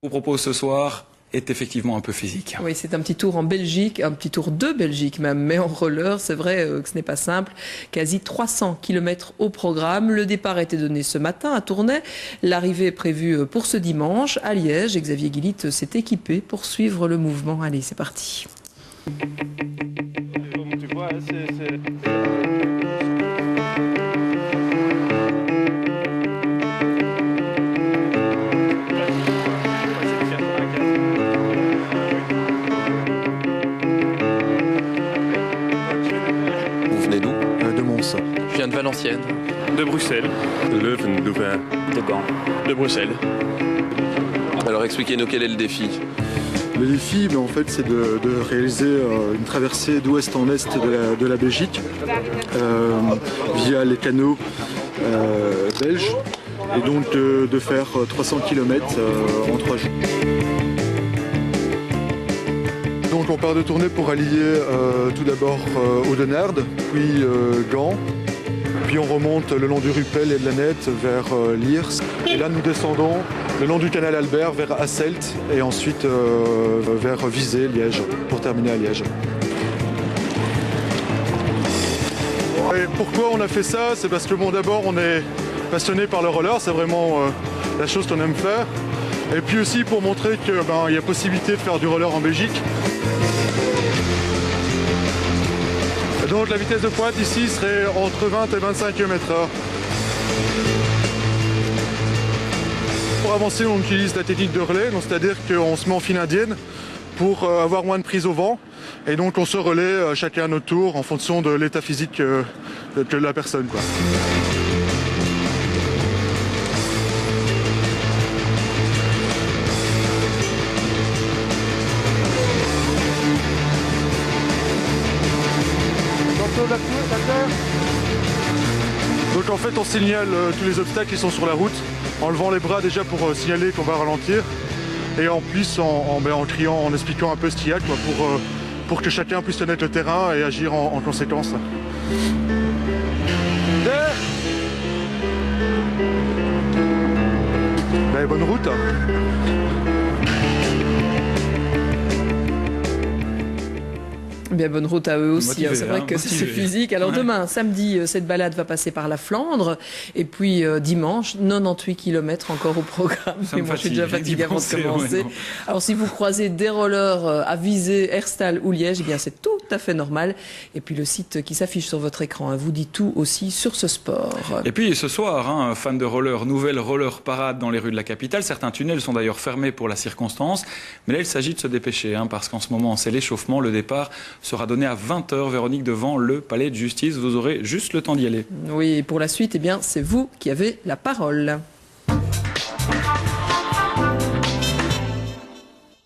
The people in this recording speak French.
Je vous propose ce soir est effectivement un peu physique. Oui, c'est un petit tour en Belgique, un petit tour de Belgique même, mais en roller, c'est vrai que ce n'est pas simple. Quasi 300 km au programme. Le départ a été donné ce matin à Tournai. L'arrivée est prévue pour ce dimanche à Liège. Et Xavier Guillit s'est équipé pour suivre le mouvement. Allez, c'est parti. Tu vois, Vous venez d'où? De Mons. Je viens de Valenciennes. de Bruxelles, de Leuven, Louvain, de Gand, de Bruxelles. Alors expliquez-nous quel est le défi. Le défi, en fait, c'est de réaliser une traversée d'ouest en est de la Belgique via les canaux belges et donc de faire 300 km en 3 jours. Donc on part de Tournai pour allier tout d'abord Audenarde, puis Gand. Puis on remonte le long du Ruppel et de la Nette vers Liers. Et là nous descendons le long du canal Albert vers Hasselt et ensuite vers Visé, Liège, pour terminer à Liège. Et pourquoi on a fait ça? C'est parce que d'abord on est passionné par le roller, c'est vraiment la chose qu'on aime faire. Et puis aussi pour montrer qu'il y a possibilité de faire du roller en Belgique. Donc la vitesse de pointe ici serait entre 20 et 25 km/h. Pour avancer, on utilise la technique de relais, c'est-à-dire qu'on se met en file indienne pour avoir moins de prise au vent. Et donc on se relaie chacun à notre tour en fonction de l'état physique de la personne, quoi. Donc en fait on signale tous les obstacles qui sont sur la route en levant les bras déjà pour signaler qu'on va ralentir et en plus en criant, en expliquant un peu ce qu'il y a quoi, pour que chacun puisse connaître le terrain et agir en conséquence. Bonne route. Bien, bonne route à eux aussi. Motivé, C'est vrai que c'est motivé. physique. Alors demain, samedi, cette balade va passer par la Flandre. Et puis dimanche, 98 km encore au programme. Ça me Et moi, je suis fatigue, déjà fatiguée avant de d'y penser, commencer. ouais, non. Alors si vous croisez des rollers à Visé, Herstal ou Liège, eh bien c'est tout à fait normal. Et puis le site qui s'affiche sur votre écran vous dit tout aussi sur ce sport. Et puis ce soir, fan de roller, nouvelle roller parade dans les rues de la capitale. Certains tunnels sont d'ailleurs fermés pour la circonstance. Mais là, il s'agit de se dépêcher, parce qu'en ce moment, c'est l'échauffement. Le départ sera donné à 20h, Véronique, devant le palais de justice. Vous aurez juste le temps d'y aller. Oui, et pour la suite, eh bien c'est vous qui avez la parole.